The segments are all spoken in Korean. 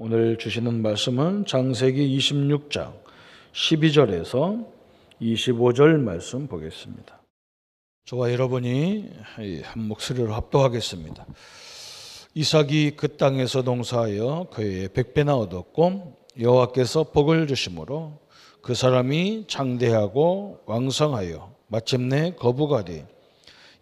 오늘 주시는 말씀은 창세기 26장 12절에서 25절 말씀 보겠습니다. 저와 여러분이 한 목소리로 합독하겠습니다. 이삭이 그 땅에서 농사하여 그의 100배나 얻었고 여호와께서 복을 주심으로 그 사람이 장대하고 왕성하여 마침내 거부가 돼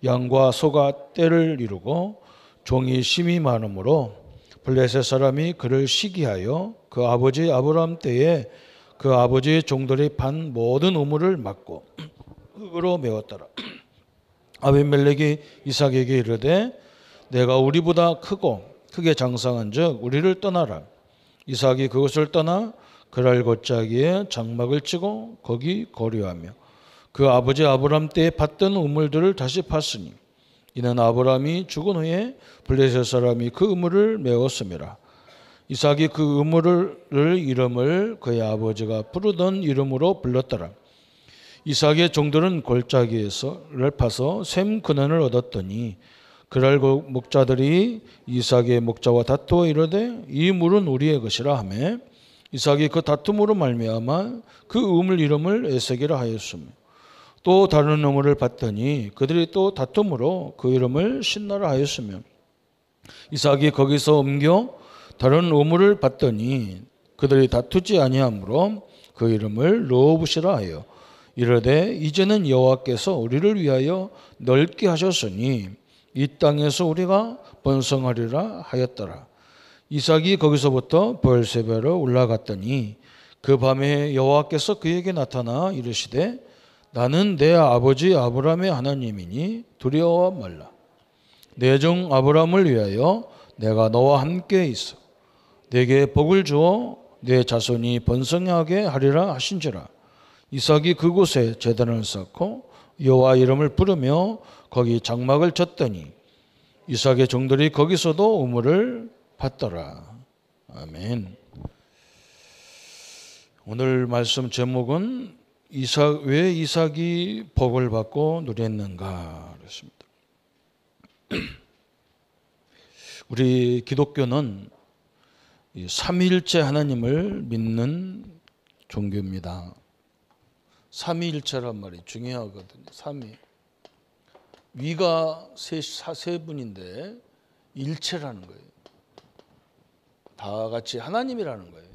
양과 소가 떼를 이루고 종이 심이 많으므로 블레셋 사람이 그를 시기하여 그 아버지 아브라함 때에 그 아버지의 종들이 판 모든 우물을 막고 흙으로 메웠더라. 아비멜렉이 이삭에게 이르되 내가 우리보다 크게 장성한즉 우리를 떠나라. 이삭이 그곳을 떠나 그랄 골짜기에 장막을 치고 거기 거류하며 그 아버지 아브라함 때에 팠던 우물들을 다시 팠으니 이는 아브라함이 죽은 후에 블레셋 사람이 그 우물을 메웠음이라. 이삭이 그 우물을 이름을 그의 아버지가 부르던 이름으로 불렀더라. 이삭의 종들은 골짜기에서를 파서 샘 근원을 얻었더니 그랄 목자들이 이삭의 목자와 다투어 이르되 이 물은 우리의 것이라 하매 이삭이 그 다툼으로 말미암아 그 우물 이름을 에색이라 하였으며 또 다른 우물을 봤더니 그들이 또 다툼으로 그 이름을 신나라 하였으며 이삭이 거기서 옮겨 다른 우물을 봤더니 그들이 다투지 아니하므로 그 이름을 르호봇이라 하여 이르되 이제는 여호와께서 우리를 위하여 넓게 하셨으니 이 땅에서 우리가 번성하리라 하였더라. 이삭이 거기서부터 브엘세바로 올라갔더니 그 밤에 여호와께서 그에게 나타나 이르시되 나는 내 아버지 아브라함의 하나님이니 두려워 말라. 내 종 아브라함을 위하여 내가 너와 함께 있어 내게 복을 주어 내 자손이 번성하게 하리라 하신지라. 이삭이 그곳에 제단을 쌓고 여호와 이름을 부르며 거기 장막을 쳤더니 이삭의 종들이 거기서도 우물을 팠더라. 아멘. 오늘 말씀 제목은 왜 이삭이 복을 받고 누렸는가 그렇습니다. 우리 기독교는 삼위일체 하나님을 믿는 종교입니다. 삼위일체란 말이 중요하거든요. 삼위. 위가 세 분인데 일체라는 거예요. 다 같이 하나님이라는 거예요.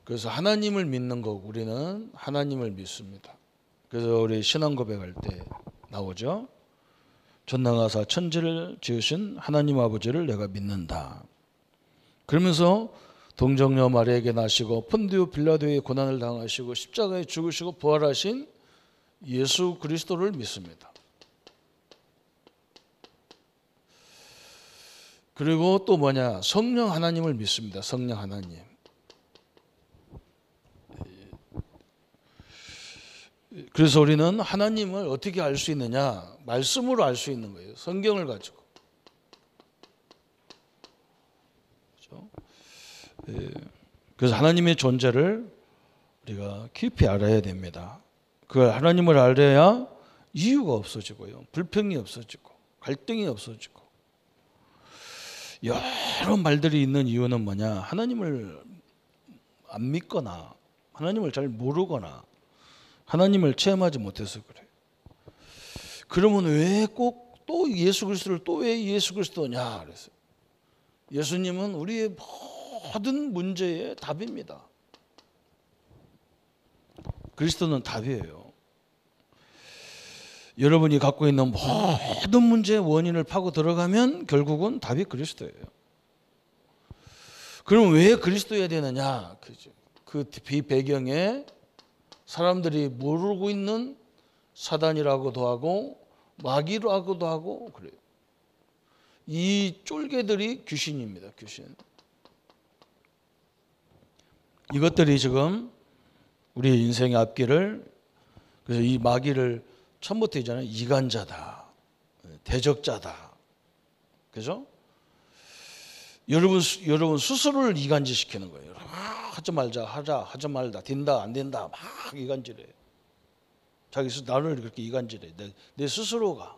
그래서 하나님을 믿는 거고 우리는 하나님을 믿습니다. 그래서 우리 신앙 고백할 때 나오죠. 전능하사 천지를 지으신 하나님 아버지를 내가 믿는다. 그러면서 동정녀 마리아에게 나시고 폰디오 빌라도의 고난을 당하시고 십자가에 죽으시고 부활하신 예수 그리스도를 믿습니다. 그리고 또 뭐냐? 성령 하나님을 믿습니다. 성령 하나님. 그래서 우리는 하나님을 어떻게 알 수 있느냐? 말씀으로 알 수 있는 거예요. 성경을 가지고. 그렇죠? 그래서 하나님의 존재를 우리가 깊이 알아야 됩니다. 그 하나님을 알아야 이유가 없어지고요. 불평이 없어지고 갈등이 없어지고 여러 말들이 있는 이유는 뭐냐? 하나님을 안 믿거나 하나님을 잘 모르거나 하나님을 체험하지 못해서 그래요. 그러면 왜 꼭 또 예수 그리스도를 또 왜 예수 그리스도냐 그랬어요. 예수님은 우리의 모든 문제의 답입니다. 그리스도는 답이에요. 여러분이 갖고 있는 모든 문제의 원인을 파고 들어가면 결국은 답이 그리스도예요. 그럼 왜 그리스도여야 되느냐? 그 배경에 사람들이 모르고 있는 사단이라고도 하고 마귀라고도 하고 그래요. 이 쫄개들이 귀신입니다. 귀신. 이것들이 지금 우리의 인생의 앞길을 그래서 이 마귀를 처음부터 있잖아요. 이간자다. 대적자다. 그죠? 여러분 스스로를 이간질시키는 거예요. 하지 말자, 하지 말다, 된다, 안 된다, 막 이간질해요. 자기 스스로 나를 그렇게 이간질해. 내 스스로가.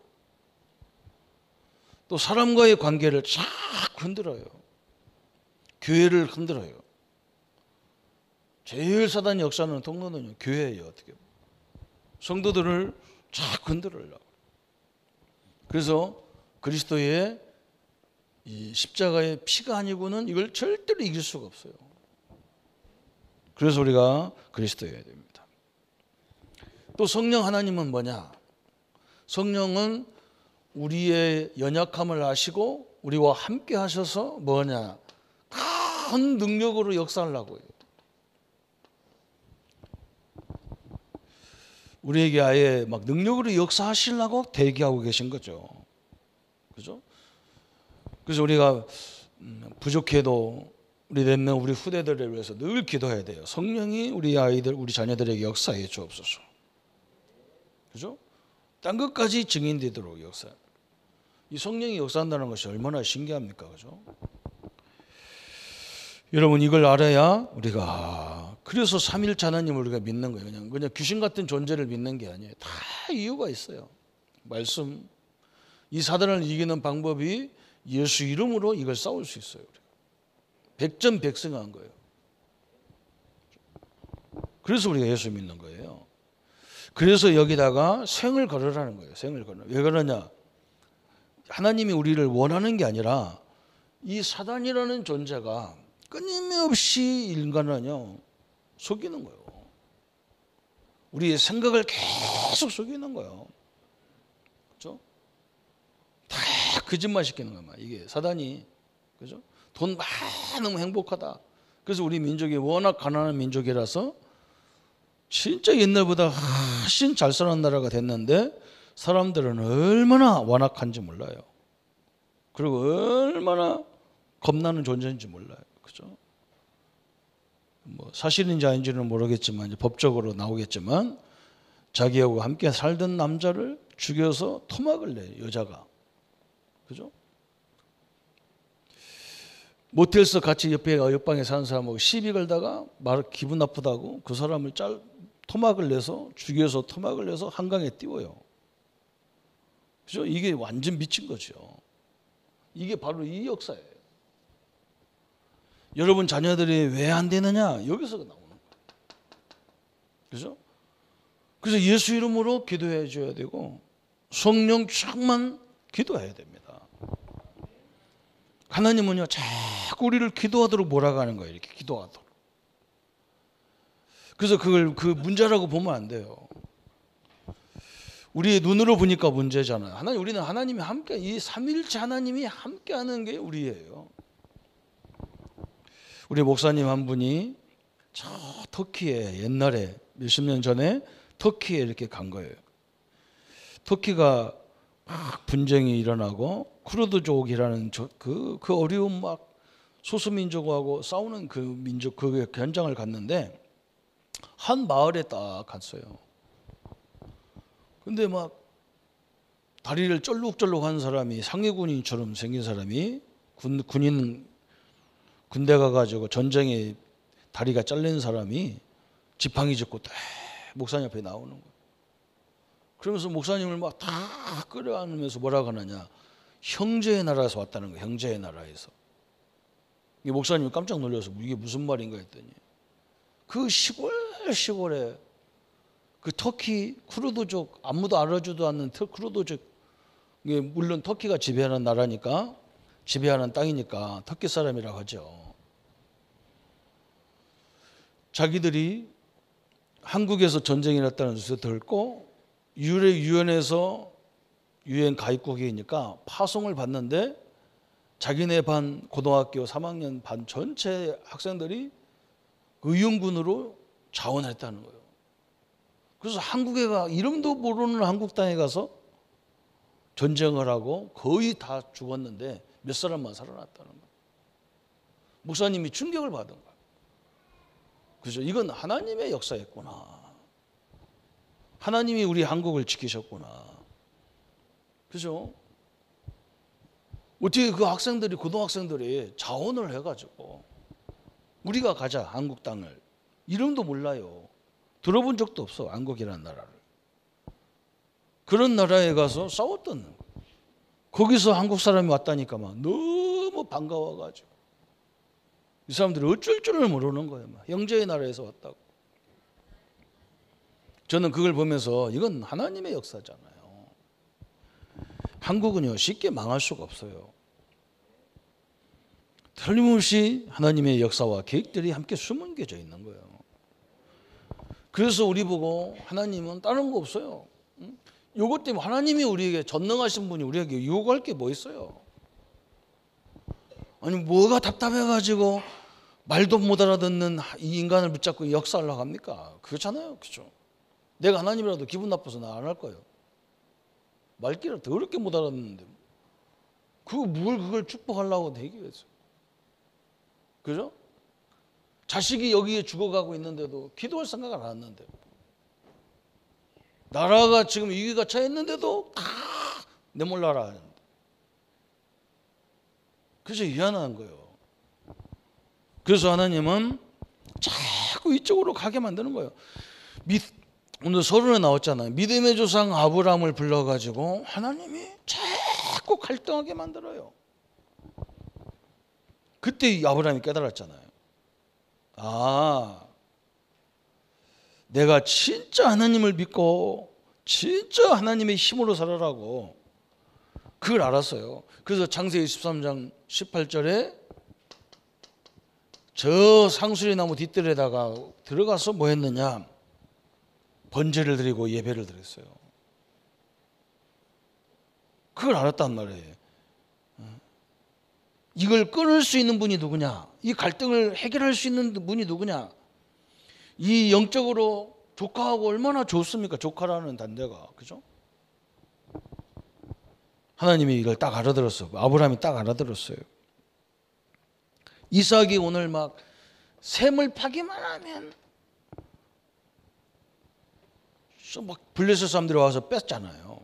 또 사람과의 관계를 쫙 흔들어요. 교회를 흔들어요. 제일 사단의 역사는 통로는요, 교회예요. 어떻게 보면. 성도들을 자꾸 흔들으려고. 그래서 그리스도의 이 십자가의 피가 아니고는 이걸 절대로 이길 수가 없어요. 그래서 우리가 그리스도여야 됩니다. 또 성령 하나님은 뭐냐? 성령은 우리의 연약함을 아시고 우리와 함께 하셔서 뭐냐? 큰 능력으로 역사하려고 해요. 우리에게 아예 막 능력으로 역사하시려고 대기하고 계신 거죠. 그죠? 그래서 우리가 부족해도 우리 후대들을 위해서 늘 기도해야 돼요. 성령이 우리 아이들, 우리 자녀들에게 역사해 주옵소서. 그죠? 딴 것까지 증인되도록 역사. 이 성령이 역사한다는 것이 얼마나 신기합니까? 그죠? 여러분 이걸 알아야 우리가 그래서 삼일체 하나님을 우리가 믿는 거예요. 그냥 귀신 같은 존재를 믿는 게 아니에요. 다 이유가 있어요. 말씀. 이 사단을 이기는 방법이 예수 이름으로 이걸 싸울 수 있어요. 우리가. 백전백승한 거예요. 그래서 우리가 예수 믿는 거예요. 그래서 여기다가 생을 걸으라는 거예요. 생을 걸어. 왜 그러냐? 하나님이 우리를 원하는 게 아니라 이 사단이라는 존재가 끊임없이 인간은요 속이는 거예요. 우리의 생각을 계속 속이는 거예요. 그렇죠? 다 거짓말 시키는 거야. 이게 사단이. 그죠? 돈 많으면 행복하다. 그래서 우리 민족이 워낙 가난한 민족이라서 진짜 옛날보다 훨씬 잘 사는 나라가 됐는데 사람들은 얼마나 완악한지 몰라요. 그리고 얼마나 겁나는 존재인지 몰라요. 그죠? 뭐 사실인지 아닌지는 모르겠지만 이제 법적으로 나오겠지만 자기하고 함께 살던 남자를 죽여서 토막을 내요. 여자가. 그죠? 모텔에서 같이 옆방에 사는 사람하고 시비 걸다가 기분 나쁘다고 그 사람을 토막을 내서 죽여서 토막을 내서 한강에 띄워요. 그죠? 이게 완전 미친 거죠. 이게 바로 이 역사예요. 여러분 자녀들이 왜 안 되느냐? 여기서 나오는 거예요. 그죠? 그래서 예수 이름으로 기도해 줘야 되고 성령 충만 기도해야 됩니다. 하나님은요 자꾸 우리를 기도하도록 몰아가는 거예요. 이렇게 기도하도록. 그래서 그걸 그 문제라고 보면 안 돼요. 우리의 눈으로 보니까 문제잖아요. 우리는 하나님이 함께, 이 삼일체 하나님이 함께하는 게 우리예요. 우리 목사님 한 분이 저 터키에 옛날에 몇십 년 전에 터키에 이렇게 간 거예요. 터키가 막 분쟁이 일어나고 쿠르드족이라는 그 어려운 막 소수민족하고 싸우는 그 민족 그 현장을 갔는데 한 마을에 딱 갔어요. 근데 막 다리를 쩔룩쩔룩한 사람이 상해군인처럼 생긴 사람이 군대 가가지고 전쟁에 다리가 잘린 사람이 지팡이 짚고 딱 목사님 앞에 나오는 거예요. 그러면서 목사님을 막 다 끌어안으면서 뭐라고 하느냐, 형제의 나라에서 왔다는 거예요. 형제의 나라에서. 목사님이 깜짝 놀라서 이게 무슨 말인가 했더니 그 시골에 그 터키 쿠르드족, 아무도 알아주도 않는 쿠르드족, 물론 터키가 지배하는 나라니까, 지배하는 땅이니까 터키 사람이라고 하죠. 자기들이 한국에서 전쟁이 났다는 뉴스 듣고 유엔에서 유엔 가입국이니까 파송을 받는데 자기네 반 고등학교 3학년 반 전체 학생들이 의용군으로 자원했다는 거예요. 그래서 한국에 이름도 모르는 한국 땅에 가서 전쟁을 하고 거의 다 죽었는데 몇 사람만 살아났다는 거예요. 목사님이 충격을 받은 거예요. 그죠? 이건 하나님의 역사였구나. 하나님이 우리 한국을 지키셨구나. 그죠? 어떻게 그 학생들이, 고등학생들이 자원을 해가지고 우리가 가자, 한국 땅을. 이름도 몰라요. 들어본 적도 없어, 한국이라는 나라를. 그런 나라에 가서 싸웠던 거예요. 거기서 한국 사람이 왔다니까 막 너무 반가워가지고 이 사람들이 어쩔 줄을 모르는 거예요. 형제의 나라에서 왔다고. 저는 그걸 보면서 이건 하나님의 역사잖아요. 한국은요 쉽게 망할 수가 없어요. 틀림없이 하나님의 역사와 계획들이 함께 숨겨져 있는 거예요. 그래서 우리 보고 하나님은 다른 거 없어요. 이것 때문에 하나님이 우리에게 전능하신 분이 우리에게 요구할 게 뭐 있어요? 아니 뭐가 답답해가지고 말도 못 알아듣는 이 인간을 붙잡고 역사하려고 합니까? 그렇잖아요. 그렇죠? 내가 하나님이라도 기분 나빠서 나 안 할 거예요. 말귀를 더럽게 못 알아듣는데 그걸 축복하려고 대기했어요. 그죠? 자식이 여기에 죽어가고 있는데도 기도할 생각을 안 했는데, 나라가 지금 위기가 처했는데도 다 내 몰라라 하는데, 그래서 미안한 거예요. 그래서 하나님은 자꾸 이쪽으로 가게 만드는 거예요. 오늘 서론에 나왔잖아요. 믿음의 조상 아브라함을 불러가지고 하나님이 자꾸 갈등하게 만들어요. 그때 아브라함이 깨달았잖아요. 아, 내가 진짜 하나님을 믿고 진짜 하나님의 힘으로 살아라고 그걸 알았어요. 그래서 창세기 23장 18절에 저 상수리 나무 뒷뜰에다가 들어가서 뭐 했느냐? 번제를 드리고 예배를 드렸어요. 그걸 알았단 말이에요. 이걸 끊을 수 있는 분이 누구냐? 이 갈등을 해결할 수 있는 분이 누구냐? 이 영적으로 조카하고 얼마나 좋습니까? 조카라는 단대가. 그죠? 하나님이 이걸 딱 알아들었어요. 아브라함이 딱 알아들었어요. 이삭이 오늘 막 샘을 파기만 하면 막 블레셋 사람들이 와서 뺐잖아요.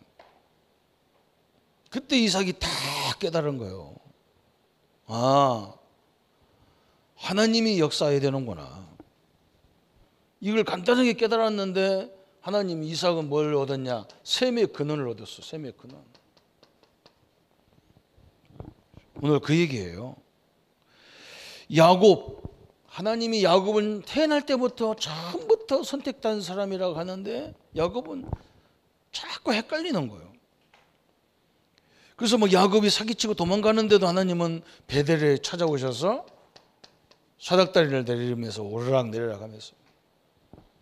그때 이삭이 다 깨달은 거예요. 아, 하나님이 역사해야 되는구나. 이걸 간단하게 깨달았는데 하나님 이삭은 뭘 얻었냐? 셈의 근원을 얻었어. 셈의 근원. 오늘 그 얘기예요. 야곱, 하나님이 야곱은 태어날 때부터 처음부터 선택된 사람이라고 하는데 야곱은 자꾸 헷갈리는 거예요. 그래서 뭐 야곱이 사기치고 도망가는데도 하나님은 베델에 찾아오셔서 사닥다리를 내리면서 오르락 내리락 하면서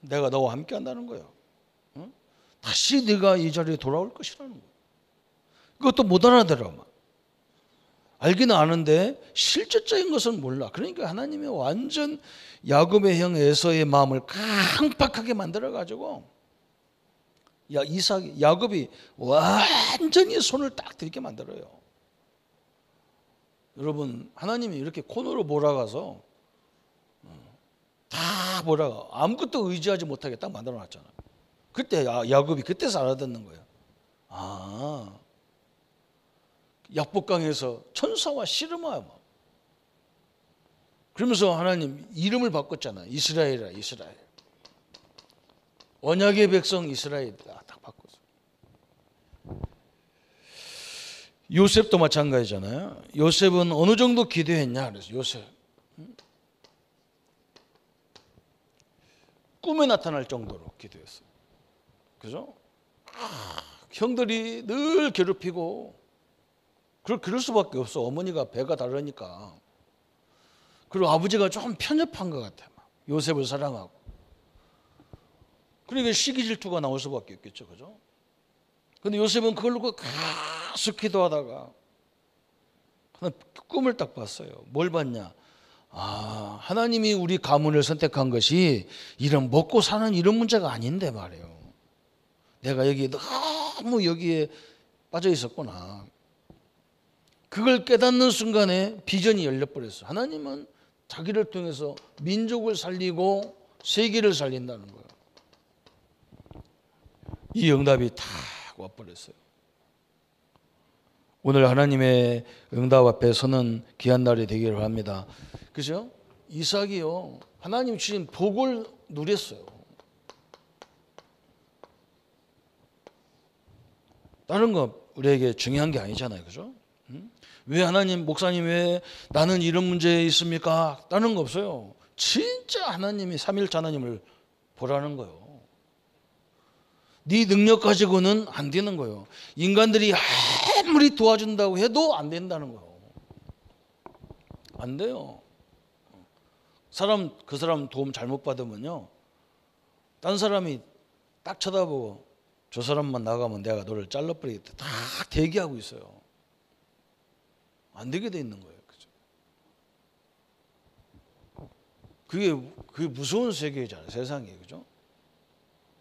내가 너와 함께 한다는 거예요. 응? 다시 네가 이 자리에 돌아올 것이라는 거예요. 그것도 못 알아들어. 알기는 아는데 실제적인 것은 몰라. 그러니까 하나님이 완전 야곱의 형 에서의 마음을 강팍하게 만들어가지고 야곱이 완전히 손을 딱 들게 만들어요. 여러분, 하나님이 이렇게 코너로 몰아가서 다 몰아가 아무것도 의지하지 못하게 딱 만들어놨잖아요. 그때 야곱이 그때서 알아듣는 거예요. 아, 약복강에서 천사와 씨름하여 그러면서 하나님 이름을 바꿨잖아요. 이스라엘이라. 이스라엘. 언약의 백성 이스라엘이다. 딱 바꿨어요. 요셉도 마찬가지잖아요. 요셉은 어느 정도 기도했냐? 그래서 요셉 꿈에 나타날 정도로 기도했어요. 그죠? 형들이 늘 괴롭히고 그럴 수밖에 없어. 어머니가 배가 다르니까. 그리고 아버지가 좀 편협한 것 같아요. 요셉을 사랑하고. 그러니까 시기 질투가 나올 수밖에 없겠죠. 그죠? 근데 요셉은 그걸 놓고 계속 기도하다가 꿈을 딱 봤어요. 뭘 봤냐? 아, 하나님이 우리 가문을 선택한 것이 이런 먹고 사는 이런 문제가 아닌데 말이에요. 내가 너무 여기에 빠져 있었구나. 그걸 깨닫는 순간에 비전이 열려버렸어요. 하나님은 자기를 통해서 민족을 살리고 세계를 살린다는 거예요. 이 응답이 다 와버렸어요. 오늘 하나님의 응답 앞에 서는 귀한 날이 되기를 합니다. 그죠? 이삭이요, 하나님 주신 복을 누렸어요. 다른 거 우리에게 중요한 게 아니잖아요. 그죠? 왜 하나님, 목사님 왜 나는 이런 문제에 있습니까? 다른 거 없어요. 진짜 하나님이 삼일체 하나님을 보라는 거예요. 네 능력 가지고는 안 되는 거예요. 인간들이 아무리 도와준다고 해도 안 된다는 거예요. 안 돼요. 그 사람 도움 잘못 받으면요, 딴 사람이 딱 쳐다보고 저 사람만 나가면 내가 너를 잘라버리겠다 다 대기하고 있어요. 안 되게 돼 있는 거예요. 그죠? 그게 무서운 세계잖아요. 세상에. 그죠?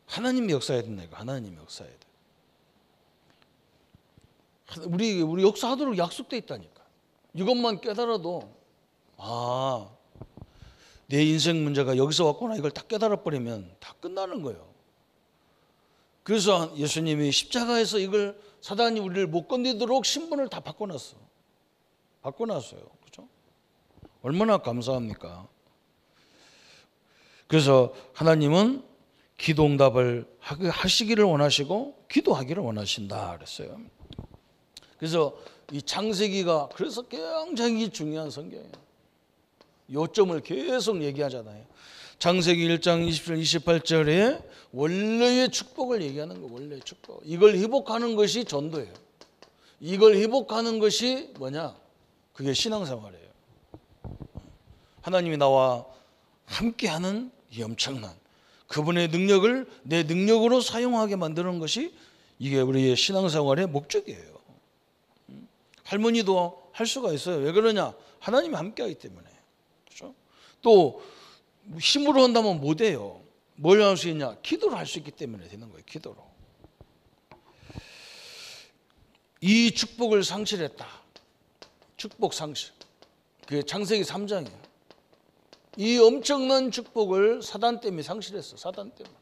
하나님이 역사해야 된다니까. 하나님이 역사해야 돼. 우리 역사하도록 약속돼 있다니까. 이것만 깨달아도 내 인생 문제가 여기서 왔구나, 이걸 딱 깨달아 버리면 다 끝나는 거예요. 그래서 예수님이 십자가에서 이걸 사단이 우리를 못 건드리도록 신분을 다 바꿔놨어요. 그렇죠? 얼마나 감사합니까? 그래서 하나님은 기도응답을 하시기를 원하시고 기도하기를 원하신다 그랬어요. 그래서 이 창세기가 그래서 굉장히 중요한 성경이에요. 요점을 계속 얘기하잖아요. 창세기 1장 27, 28절에 원래의 축복을 얘기하는 거예요. 원래의 축복. 이걸 회복하는 것이 전도예요. 이걸 회복하는 것이 뭐냐? 그게 신앙생활이에요. 하나님이 나와 함께하는 이 엄청난 그분의 능력을 내 능력으로 사용하게 만드는 것이 이게 우리의 신앙생활의 목적이에요. 할머니도 할 수가 있어요. 왜 그러냐? 하나님이 함께하기 때문에. 그렇죠? 또 힘으로 한다면 못 해요. 뭘 할 수 있냐? 기도를 할 수 있기 때문에 되는 거예요. 기도로. 이 축복을 상실했다. 축복 상실. 그게 창세기 3장이에요. 이 엄청난 축복을 사단 때문에 상실했어. 사단 때문에.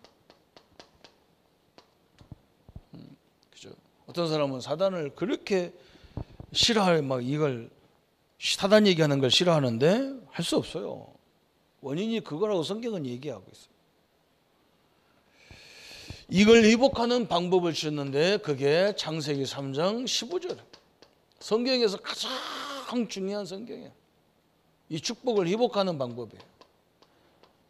그죠? 어떤 사람은 사단을 그렇게 싫어할, 이걸 사단 얘기하는 걸 싫어하는데 할 수 없어요. 원인이 그거라고 성경은 얘기하고 있어요. 이걸 회복하는 방법을 주셨는데 그게 창세기 3장 15절. 성경에서 가장 중요한 성경이에요. 이 축복을 회복하는 방법이에요.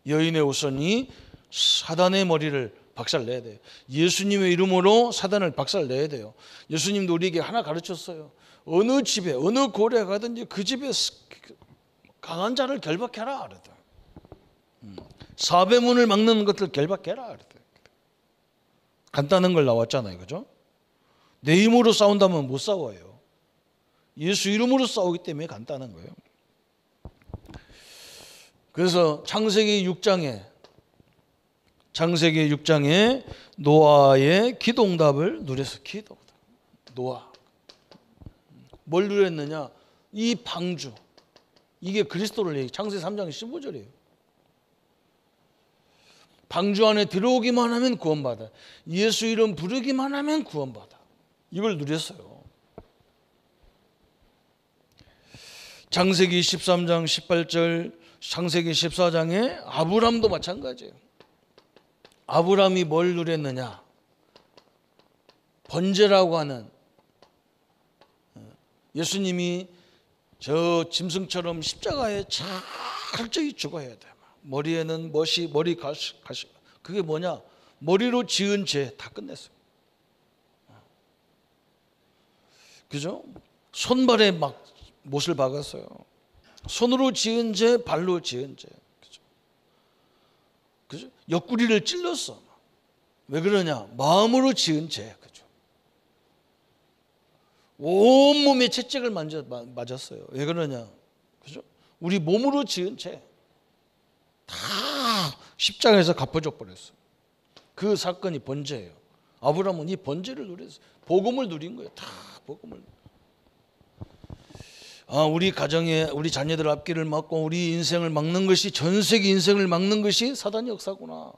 여인의 후손이 사단의 머리를 박살내야 돼요. 예수님의 이름으로 사단을 박살내야 돼요. 예수님도 우리에게 하나 가르쳤어요. 어느 집에 어느 고래 가든지 그 집에 강한 자를 결박해라 그랬다. 사배문을 막는 것들 결박해라 그랬다. 간단한 걸 나왔잖아요. 그죠? 내 힘으로 싸운다면 못 싸워요. 예수 이름으로 싸우기 때문에 간단한 거예요. 그래서 창세기 6장에 노아의 기도응답을 누렸어. 기도응답. 노아. 뭘 누렸느냐? 이 방주. 이게 그리스도를 얘기해. 창세기 3장 15절이에요. 방주 안에 들어오기만 하면 구원받아. 예수 이름 부르기만 하면 구원받아. 이걸 누렸어요. 창세기 13장 18절, 창세기 14장에 아브람도 마찬가지예요. 아브람이 뭘 누렸느냐? 번제라고 하는, 예수님이 저 짐승처럼 십자가에 철저히 죽어야 돼. 머리에는 머리 가시. 그게 뭐냐? 머리로 지은 죄 다 끝냈어요. 그죠? 손발에 막 못을 박았어요. 손으로 지은 죄, 발로 지은 죄. 그죠? 옆구리를 찔렀어. 왜 그러냐? 마음으로 지은 죄. 그죠? 온몸에 채찍을 맞았어요. 왜 그러냐? 그죠? 우리 몸으로 지은 죄 다 십자가에서 갚아줘 버렸어. 그 사건이 번제예요. 아브라함은 이 번제를 누렸어요. 복음을 누린 거예요. 다 복음을. 우리 가정에 우리 자녀들 앞길을 막고 우리 인생을 막는 것이, 전 세계 인생을 막는 것이 사단의 역사구나.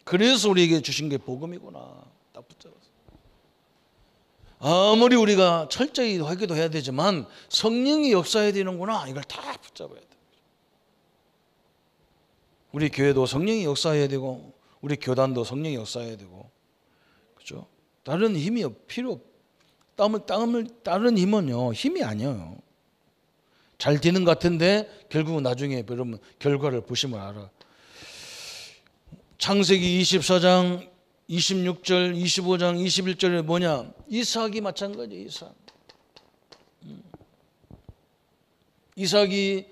그래서 우리에게 주신 게 복음이구나. 딱 붙잡았어. 아무리 우리가 철저히 회개도 해야 되지만 성령이 역사해야 되는구나. 이걸 다 붙잡아야 돼. 우리 교회도 성령이 역사해야 되고 우리 교단도 성령이 역사해야 되고, 그렇죠? 다른 힘이 필요 없. 다른 힘은요, 힘이 아니에요. 잘 되는 것 같은데 결국은 나중에 그러면 결과를 보시면 알아. 창세기 24장 26절, 25장 21절에 뭐냐? 이삭이 마찬가지예요. 이삭이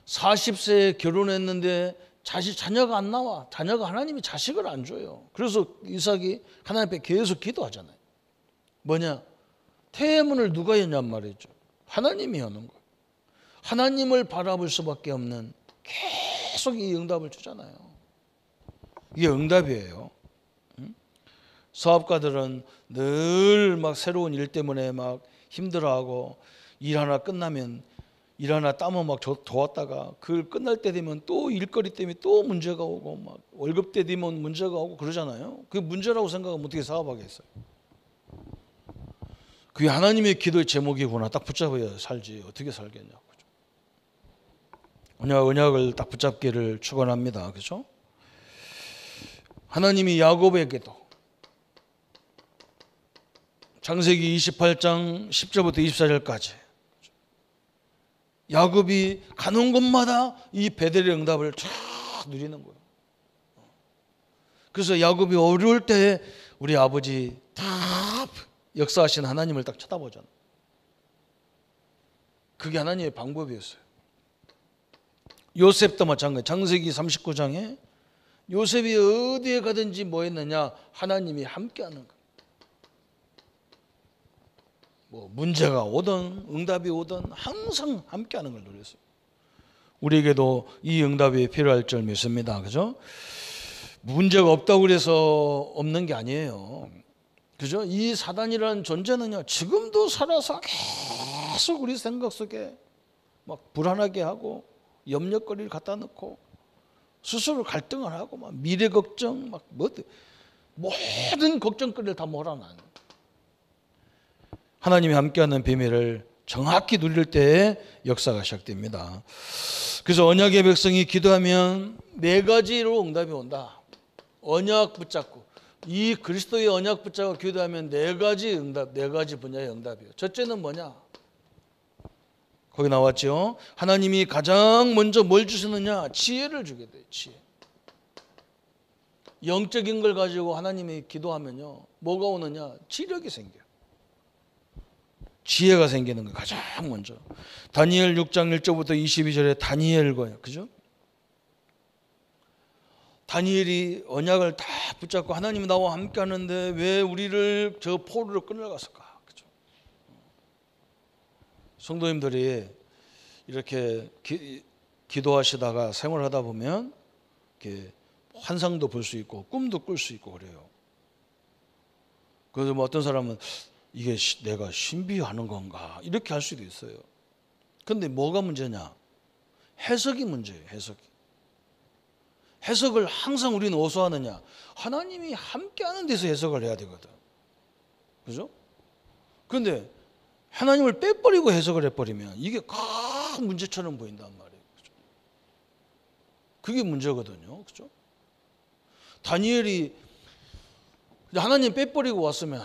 40세에 결혼했는데 자녀가 안 나와. 자녀가 하나님이 자식을 안 줘요. 그래서 이삭이 하나님 앞에 계속 기도하잖아요. 뭐냐? 태문을 누가 여냔 말이죠. 하나님이 여는 거예요. 하나님을 바라볼 수밖에 없는, 계속 이 응답을 주잖아요. 이게 응답이에요. 사업가들은 늘 막 새로운 일 때문에 막 힘들어하고, 일 하나 끝나면 일 하나 따면 막 도왔다가 그 끝날 때 되면 또 일거리 때문에 또 문제가 오고, 막 월급 때 되면 문제가 오고 그러잖아요. 그게 문제라고 생각하면 어떻게 사업하겠어요? 그게 하나님의 기도의 제목이구나 딱 붙잡아야 살지 어떻게 살겠냐고. 언약을 딱 붙잡기를 축원합니다. 그렇죠? 하나님이 야곱에게도 창세기 28장 10절부터 24절까지 야곱이 가는 곳마다 이 베델의 응답을 쫙 누리는 거예요. 그래서 야곱이 어려울 때 우리 아버지 다 역사하신 하나님을 딱 쳐다보잖아요. 그게 하나님의 방법이었어요. 요셉도 마찬가지. 창세기 39장에 요셉이 어디에 가든지 뭐 했느냐? 하나님이 함께하는 거예요. 뭐 문제가 오든 응답이 오든 항상 함께하는 걸 누렸어요. 우리에게도 이 응답이 필요할 줄 믿습니다. 그죠? 문제가 없다고 그래서 없는 게 아니에요. 그죠? 이 사단이라는 존재는요, 지금도 살아서 계속 우리 생각 속에 막 불안하게 하고 염려거리를 갖다 놓고 스스로 갈등을 하고 막 미래 걱정 막 모든 걱정거리를 다 몰아넣는, 하나님이 함께하는 비밀을 정확히 누릴 때에 역사가 시작됩니다. 그래서 언약의 백성이 기도하면 4가지로 응답이 온다. 언약 붙잡고 이 그리스도의 언약 붙잡고 기도하면 4가지 응답, 4가지 분야의 응답이에요. 첫째는 뭐냐? 거기 나왔죠. 하나님이 가장 먼저 뭘 주시느냐? 지혜를 주게 돼요. 지혜. 영적인 걸 가지고 하나님이 기도하면요, 뭐가 오느냐? 지력이 생겨요. 지혜가 생기는 거 가장 먼저. 다니엘 6장 1절부터 22절에 다니엘과요. 그죠? 다니엘이 언약을 다 붙잡고 하나님이 나와 함께 하는데 왜 우리를 저 포로로 끌려갔을까? 그죠? 성도님들이 이렇게 기도하시다가 생활하다 보면 이렇게 환상도 볼 수 있고 꿈도 꿀 수 있고 그래요. 그래서 뭐 어떤 사람은 이게 내가 신비하는 건가 이렇게 할 수도 있어요. 근데 뭐가 문제냐? 해석이 문제예요. 해석을 항상 우리는 어디서 하느냐? 하나님이 함께하는 데서 해석을 해야 되거든. 그죠? 그런데 하나님을 빼버리고 해석을 해버리면 이게 큰 문제처럼 보인단 말이에요. 그죠? 그게 문제거든요. 그죠? 다니엘이 하나님 빼버리고 왔으면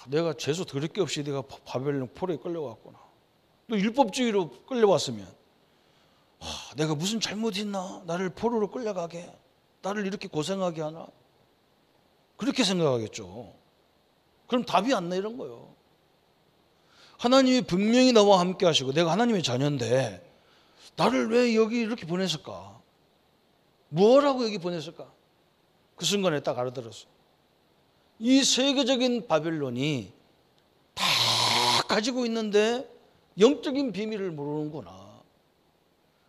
내가 재수 더럽 게 없이 내가 바벨론 포로에 끌려왔구나. 또 율법주의로 끌려왔으면 내가 무슨 잘못했나? 나를 포로로 끌려가게, 나를 이렇게 고생하게 하나? 그렇게 생각하겠죠. 그럼 답이 안 나이런 거예요. 하나님이 분명히 나와 함께 하시고 내가 하나님의 자녀인데 나를 왜 여기 이렇게 보냈을까? 뭐라고 여기 보냈을까? 그 순간에 딱 알아들었어. 이 세계적인 바벨론이 다 가지고 있는데 영적인 비밀을 모르는구나.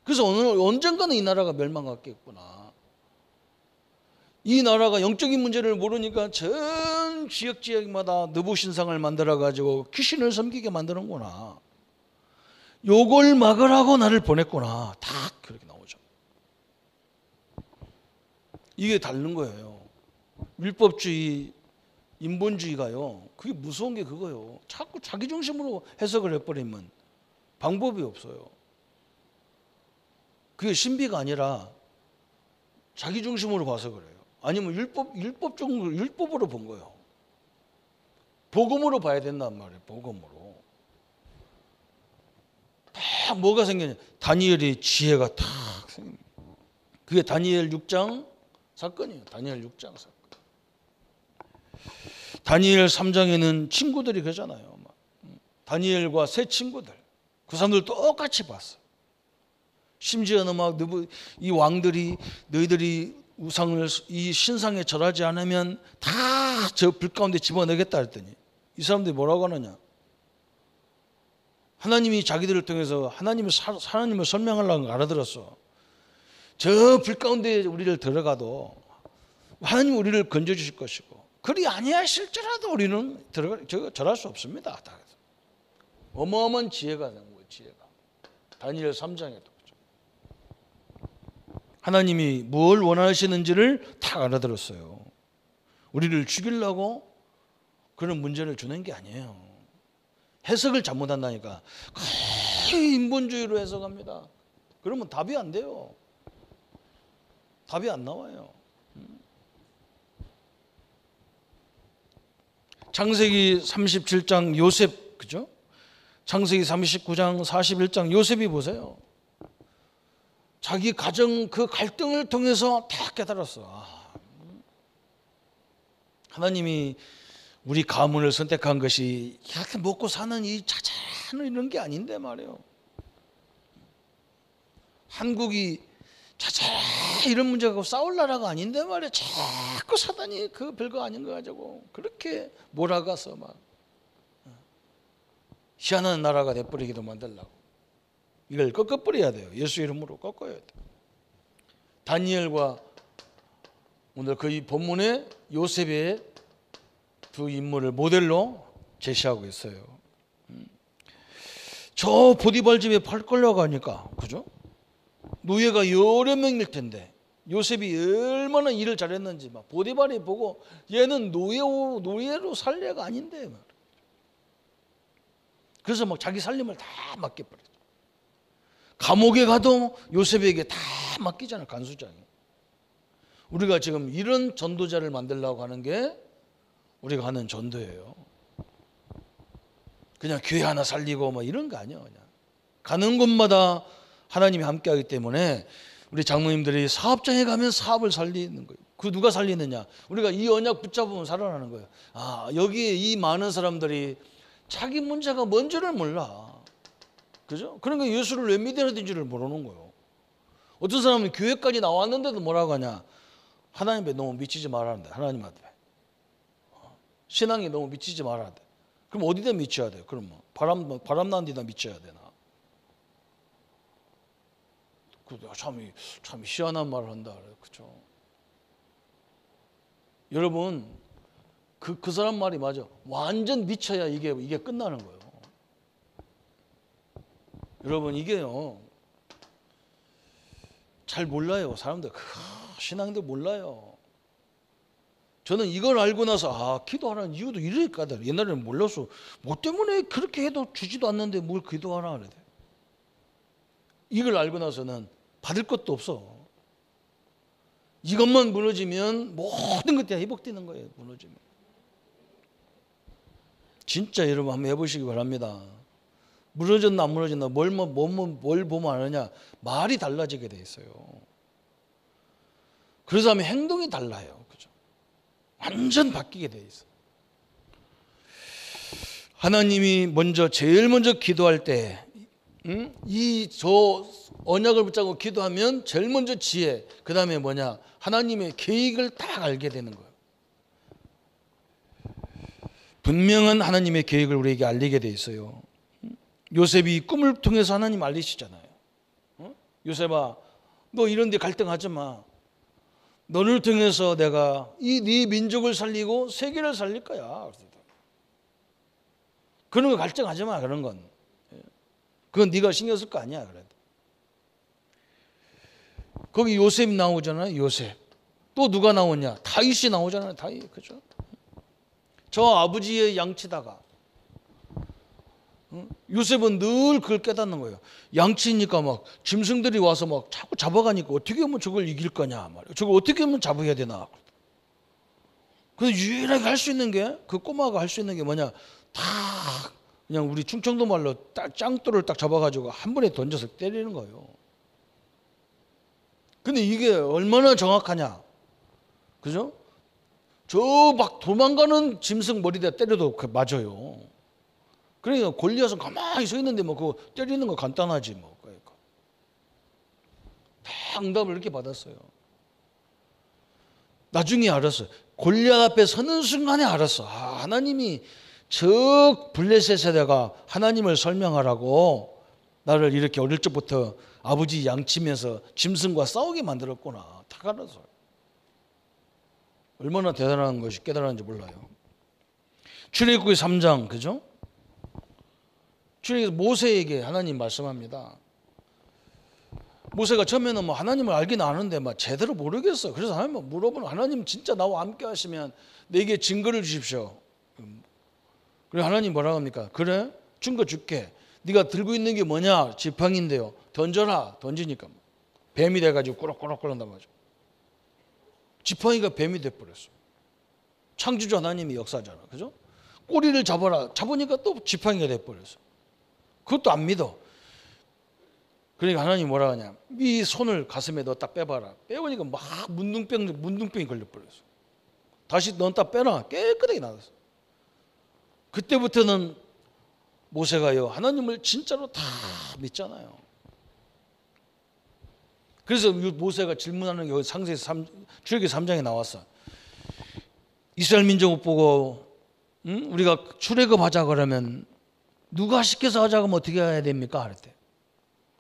그래서 언젠가는 이 나라가 멸망하겠구나. 이 나라가 영적인 문제를 모르니까 전 지역마다 느부신상을 만들어가지고 귀신을 섬기게 만드는구나. 요걸 막으라고 나를 보냈구나. 다 그렇게 나오죠. 이게 다른 거예요. 율법주의, 인본주의가요, 그게 무서운 게 그거예요. 자꾸 자기 중심으로 해석을 해버리면 방법이 없어요. 그게 신비가 아니라 자기 중심으로 봐서 그래요. 아니면 율법으로 본 거예요. 복음으로 봐야 된단 말이에요. 복음으로. 딱 뭐가 생겼냐? 다니엘의 지혜가 탁 생깁니다. 그게 다니엘 6장 사건이에요. 다니엘 6장 사건. 다니엘 3장에는 친구들이 그러잖아요. 다니엘과 세 친구들. 그 사람들 똑같이 봤어. 심지어는 막 이 왕들이 너희들이 우상을 이 신상에 절하지 않으면 다 저 불 가운데 집어넣겠다 했더니 이 사람들이 뭐라고 하느냐? 하나님이 자기들을 통해서 하나님을 설명하려고 알아들었어. 저 불 가운데 우리를 들어가도 하나님 우리를 건져 주실 것이고 그리 아니하실지라도 우리는 절할 수 없습니다. 어마어마한 지혜가 된 거예요. 지혜가. 다니엘 3장에도 그렇죠. 하나님이 뭘 원하시는지를 다 알아들었어요. 우리를 죽이려고 그런 문제를 주는 게 아니에요. 해석을 잘못한다니까. 거의 인본주의로 해석합니다. 그러면 답이 안 돼요. 답이 안 나와요. 창세기 37장 요셉, 그죠? 창세기 39장 41장 요셉이 보세요. 자기 가정 그 갈등을 통해서 다 깨달았어. 하나님이 우리 가문을 선택한 것이 이렇게 먹고 사는 이 자잘한 이런 게 아닌데 말이에요. 한국이 자잘한 이런 문제가 싸울 나라가 아닌데 말이에요. 자꾸 사단이 그 별거 아닌 거 가지고 그렇게 몰아가서 막 희한한 나라가 돼버리기도 만들려고. 이걸 꺾어버려야 돼요. 예수 이름으로 꺾어야 돼요. 다니엘과 오늘 그 본문에 요셉의 두 인물을 모델로 제시하고 있어요. 저 보디발 집에 팔 끌려가니까, 그죠? 노예가 여러 명일 텐데 요셉이 얼마나 일을 잘했는지 막 보디발이 보고 얘는 노예로 살 애가 아닌데 막. 그래서 막 자기 살림을 다 맡겨버렸죠. 감옥에 가도 요셉에게 다 맡기잖아요. 간수장이. 우리가 지금 이런 전도자를 만들려고 하는 게 우리가 하는 전도예요. 그냥 교회 하나 살리고 뭐 이런 거 아니에요. 그냥 가는 곳마다 하나님이 함께하기 때문에 우리 장로님들이 사업장에 가면 사업을 살리는 거예요. 그 누가 살리느냐? 우리가 이 언약 붙잡으면 살아나는 거예요. 아, 여기에 이 많은 사람들이 자기 문제가 뭔지를 몰라. 그죠? 그러니까 예수를 왜 믿어야 되는지를 모르는 거예요. 어떤 사람은 교회까지 나왔는데도 뭐라고 하냐? 하나님에 너무 미치지 말아야 돼. 하나님한테. 신앙이 너무 미치지 말아야 돼. 그럼 어디다 미쳐야 돼? 그럼 뭐 바람 나는 데다 미쳐야 되나? 참 희한한 말을 한다. 그렇죠? 여러분 그 사람 말이 맞아. 완전 미쳐야 이게 끝나는 거예요. 여러분 이게요 잘 몰라요. 사람들 신앙들 몰라요. 저는 이걸 알고 나서 기도하라는 이유도 이러니까 옛날에는 몰랐어. 뭐 때문에 그렇게 해도 주지도 않는데 뭘 기도하라 그래. 이걸 알고 나서는 받을 것도 없어. 이것만 무너지면 모든 것들이 회복되는 거예요. 무너지면. 진짜 여러분 한번 해보시기 바랍니다. 무너졌나 안 무너졌나 뭘 보면 아느냐. 말이 달라지게 돼 있어요. 그래서 하면 행동이 달라요. 그죠? 완전 바뀌게 돼 있어요. 하나님이 제일 먼저 기도할 때 저 언약을 붙잡고 기도하면 제일 먼저 지혜, 그 다음에 뭐냐? 하나님의 계획을 딱 알게 되는 거예요. 분명한 하나님의 계획을 우리에게 알리게 돼 있어요. 요셉이 꿈을 통해서 하나님 알리시잖아요. 요셉아, 너 이런 데 갈등하지 마. 너를 통해서 내가 네 민족을 살리고 세계를 살릴 거야. 그런 거 갈등하지 마. 그런 건. 그건 네가 신경 쓸 거 아니야. 그래. 거기 요셉 나오잖아요. 요셉. 또 누가 나오냐? 다윗이 나오잖아요. 다윗. 그죠? 저 아버지의 양치다가 요셉은 늘 그걸 깨닫는 거예요. 양치니까 막 짐승들이 와서 막 자꾸 잡아가니까 어떻게 하면 저걸 이길 거냐 말이에요. 저걸 어떻게 하면 잡아야 되나. 그래서 유일하게 할 수 있는 게, 그 꼬마가 할 수 있는 게 뭐냐, 다 그냥 우리 충청도 말로 딱 짱돌을 딱 잡아가지고 한 번에 던져서 때리는 거예요. 근데 이게 얼마나 정확하냐, 그죠? 저 막 도망가는 짐승 머리에 때려도 맞아요. 그러니까 골리앗은 가만히 서 있는데 뭐 그거 때리는 거 간단하지 뭐. 그러니까 다 응답을 이렇게 받았어요. 나중에 알았어요. 골리앗 앞에 서는 순간에 알았어. 하나님이 저 블레셋에다가 하나님을 설명하라고 나를 이렇게 어릴 적부터 아버지 양치면서 짐승과 싸우게 만들었구나. 다 알았어요. 얼마나 대단한 것이 깨달았는지 몰라요. 출애굽기 3장, 그죠? 출애굽기 모세에게 하나님 말씀합니다. 모세가 처음에는 뭐 하나님을 알긴 아는데 막 제대로 모르겠어. 그래서 하나님 물어보는, 하나님 진짜 나와 함께 하시면 내게 증거를 주십시오. 그래, 하나님 뭐라고 합니까? 그래, 증거 줄게. 네가 들고 있는 게 뭐냐? 지팡인데요. 던져라. 던지니까 뱀이 돼가지고 꾸럭꾸럭 끓는단 말이죠. 지팡이가 뱀이 돼버렸어. 창조주 하나님이 역사잖아, 그죠? 꼬리를 잡아라. 잡으니까 또 지팡이가 돼버렸어. 그것도 안 믿어. 그러니까 하나님 뭐라 하냐, 이 손을 가슴에 넣었다 빼봐라. 빼보니까 막 문둥병이 걸려버렸어. 다시 넣었다 빼라. 깨끗하게 나왔어. 그때부터는 모세가요, 하나님을 진짜로 다 믿잖아요. 그래서 모세가 질문하는 게 출애굽기 3장에 나왔어. 이스라엘 민족 보고 우리가 출애굽하자 그러면 누가 시켜서 하자고 하면 어떻게 해야 됩니까? 그랬대.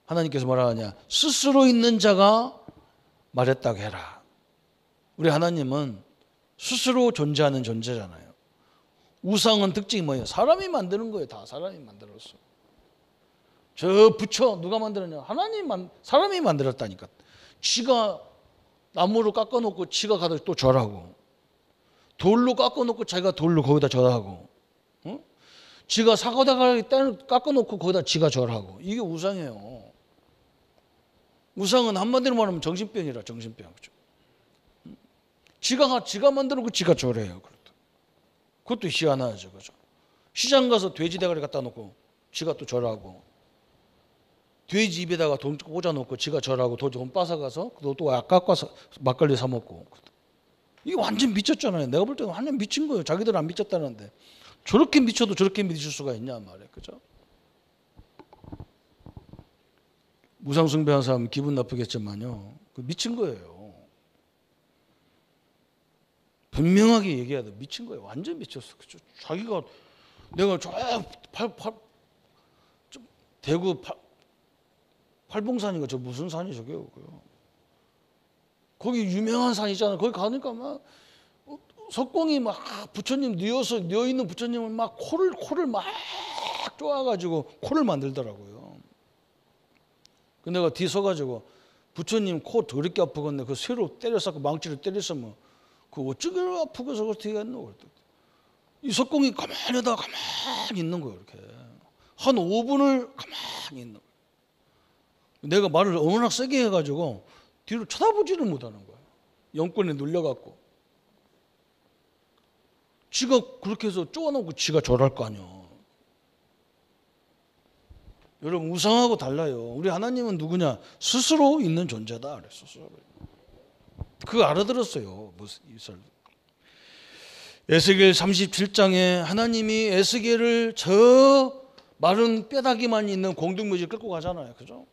하나님께서 뭐라 하냐, 스스로 있는 자가 말했다고 해라. 우리 하나님은 스스로 존재하는 존재잖아요. 우상은 특징이 뭐예요? 사람이 만드는 거예요. 다 사람이 만들었어. 저 부처 누가 만들었냐? 사람이 만들었다니까. 지가 나무로 깎아놓고 지가 가서 또 절하고, 돌로 깎아놓고 자기가 돌로 거기다 절하고, 지가 사과다가 깎아놓고 거기다 지가 절하고. 이게 우상이에요. 우상은 한마디로 말하면 정신병이라, 정신병. 그렇죠? 지가 만들고 지가 절해요. 그것도 희한하죠, 그죠? 시장 가서 돼지 대가리 갖다 놓고 지가 또 절하고, 돼지 입에다가 돈 꽂아놓고 지가 절하고, 돈 뺏어가서 또 깎아서 막걸리 사 먹고. 이게 완전 미쳤잖아요. 내가 볼 때는 완전 미친 거예요. 자기들은 안 미쳤다는데 저렇게 미쳐도 저렇게 믿을 수가 있냐 말이에요, 그죠? 무상 숭배한 사람은 기분 나쁘겠지만요, 그 미친 거예요. 분명하게 얘기해야 돼. 미친 거예요. 완전 미쳤어. 그죠? 자기가, 내가 저 대구 팔봉산인가 저 무슨 산이 저게요? 거기 유명한 산이잖아. 거기 가니까 막 석공이 막 부처님 누워 있는 부처님을 막 코를 막 쪼아가지고 코를 만들더라고요. 근데 내가 뒤 서가지고 부처님 코 더럽게 아프겠네. 그 쇠로 때려서 망치로 때렸으면 그 어쩌게 아프고서 어떻게 했노? 이 석공이 가만히 있는 거예요. 이렇게 한 5분을 가만히 있는 거예요. 내가 말을 워낙 세게 해가지고 뒤로 쳐다보지를 못하는 거예요. 영권에 눌려갖고. 지가 그렇게 해서 쪼아놓고 지가 절할 거 아니야. 여러분, 우상하고 달라요. 우리 하나님은 누구냐? 스스로 있는 존재다. 스스로. 그거 알아들었어요. 에스겔 37장에 하나님이 에스겔을 저 마른 뼈다귀만 있는 공동묘지를 끌고 가잖아요. 그죠?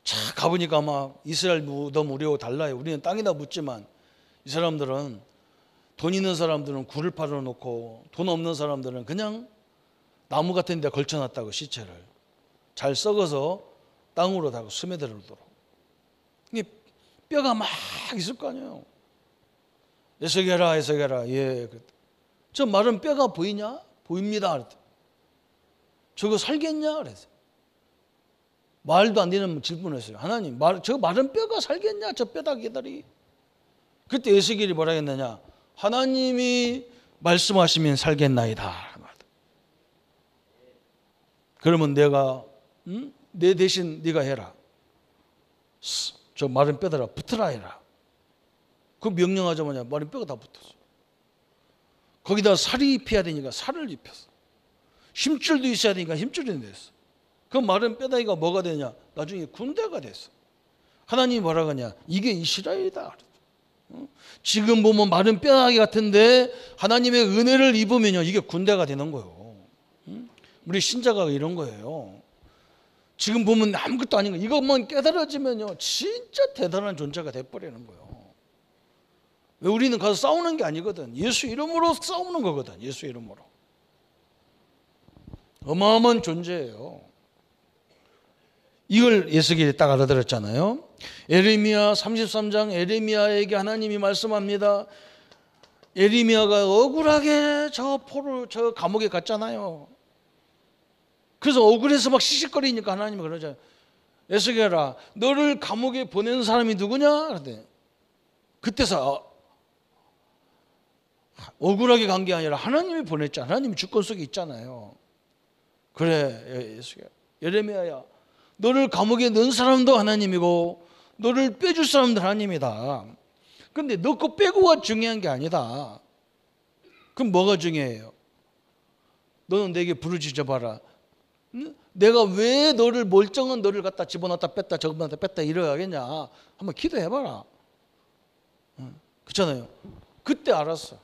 자, 가보니까 아마 이스라엘 무덤 우리하고 달라요. 우리는 땅에다 묻지만 이 사람들은, 돈 있는 사람들은 굴을 팔아놓고 돈 없는 사람들은 그냥 나무 같은 데 걸쳐놨다고, 시체를 잘 썩어서 땅으로 다 스며들도록. 이게 뼈가 막 있을 거 아니에요. 에스겔아, 예, 저 마른 뼈가 보이냐? 보입니다. 저거 살겠냐? 그래서 말도 안 되는 질문을 했어요. 하나님, 저 마른 뼈가 살겠냐? 저 뼈다귀들이. 그때 에스겔이 뭐라 했느냐? 하나님이 말씀하시면 살겠나이다. 그러면 내가 내 대신 네가 해라. 저 마른 뼈들아 붙으라 해라. 그 명령하자마자 마른 뼈가 다 붙었어. 거기다 살이 입혀야 되니까 살을 입혔어. 힘줄도 있어야 되니까 힘줄이 됐어. 그 마른 뼈다귀가 뭐가 되냐? 나중에 군대가 됐어. 하나님이 뭐라고 하냐? 이게 이스라엘이다. 지금 보면 마른 뼈다귀 같은데 하나님의 은혜를 입으면요, 이게 군대가 되는 거예요. 우리 신자가 이런 거예요. 지금 보면 아무것도 아닌 거, 이것만 깨달아지면요, 진짜 대단한 존재가 돼버리는 거예요. 왜? 우리는 가서 싸우는 게 아니거든. 예수 이름으로 싸우는 거거든. 예수 이름으로. 어마어마한 존재예요. 이걸 예수님이 딱 알아들었잖아요. 예레미야 33장, 예레미야에게 하나님이 말씀합니다. 예레미야가 억울하게 저 감옥에 갔잖아요. 그래서 억울해서 막 시식거리니까 하나님이 그러잖아요. 에스겔아, 너를 감옥에 보낸 사람이 누구냐? 그랬더니 그때서 억울하게 간 게 아니라 하나님이 보냈잖아요. 하나님이 주권 속에 있잖아요. 그래, 에스겔, 예레미야야, 너를 감옥에 넣은 사람도 하나님이고 너를 빼줄 사람도 하나님이다. 그런데 너 거 빼고가 중요한 게 아니다. 그럼 뭐가 중요해요? 너는 내게 부르짖어 봐라. 내가 왜 너를, 멀쩡한 너를 갖다 집어넣었다 뺐다 저거다 뺐다 이러겠냐? 한번 기도해봐라. 그렇잖아요. 그때 알았어.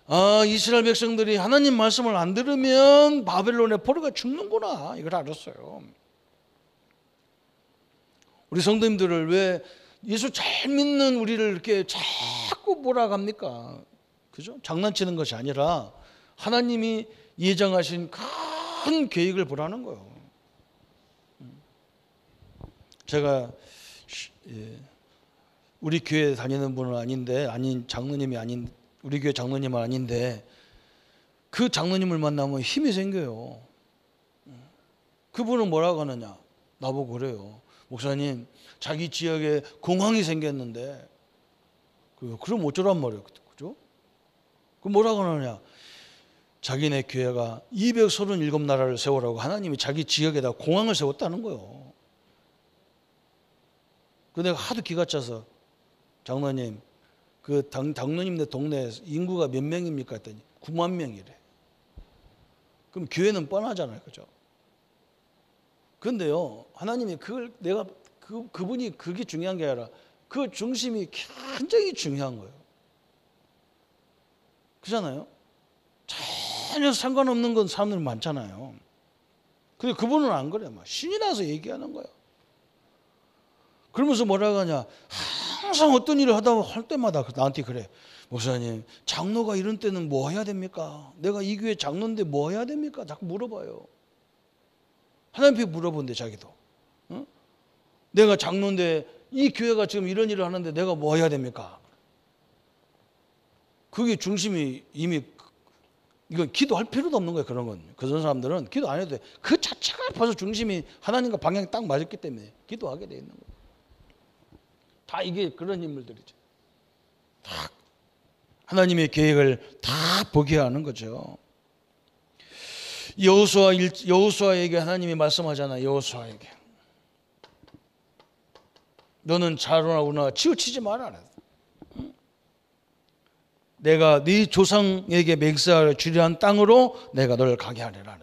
아, 이스라엘 백성들이 하나님 말씀을 안 들으면 바벨론의 포로가 죽는구나. 이걸 알았어요. 우리 성도님들을 왜 예수 잘 믿는 우리를 이렇게 자꾸 몰아갑니까? 그죠? 장난치는 것이 아니라 하나님이 예정하신 큰 계획을 보라는 거예요. 제가 우리 교회 다니는 분은 아닌데, 장로님이 아닌, 우리 교회 장로님은 아닌데 그 장로님을 만나면 힘이 생겨요. 그분은 뭐라고 하느냐? 나보고 그래요. 목사님, 자기 지역에 공황이 생겼는데 그럼 어쩌란 말이에요. 그죠? 그럼 뭐라고 하느냐? 자기네 교회가 237나라를 세우라고 하나님이 자기 지역에다 공항을 세웠다는 거예요. 그 내가 하도 기가 차서, 장로님, 그 장로님네 동네에 인구가 몇 명입니까? 했더니 9만 명이래. 그럼 교회는 뻔하잖아요. 그죠? 그런데요, 하나님이 그걸, 내가 그분이 그게 중요한 게 아니라 그 중심이 굉장히 중요한 거예요. 그렇잖아요? 전혀 상관없는 건 사람들 많잖아요. 근데 그분은 안 그래. 막 신이 나서 얘기하는 거예요. 그러면서 뭐라고 하냐? 항상 어떤 일을 할 때마다 나한테 그래. 목사님, 장로가 이런 때는 뭐 해야 됩니까? 내가 이 교회 장로인데 뭐 해야 됩니까? 자꾸 물어봐요. 하나님께 물어본대, 자기도. 응? 내가 장로인데 이 교회가 지금 이런 일을 하는데 내가 뭐 해야 됩니까? 그게 중심이 이미, 이건 기도할 필요도 없는 거예요. 그런 건. 그런 사람들은 기도 안 해도 돼. 그 자체가 벌써 중심이 하나님과 방향이 딱 맞았기 때문에 기도하게 돼 있는 거예요. 다 이게 그런 인물들이죠. 다 하나님의 계획을 다 보게 하는 거죠. 여호수아에게 하나님이 말씀하잖아요. 여호수아에게, 너는 자로나구나, 치우치지 마라. 내가 네 조상에게 맹세하여 주리라 한 땅으로 내가 너를 가게 하리라.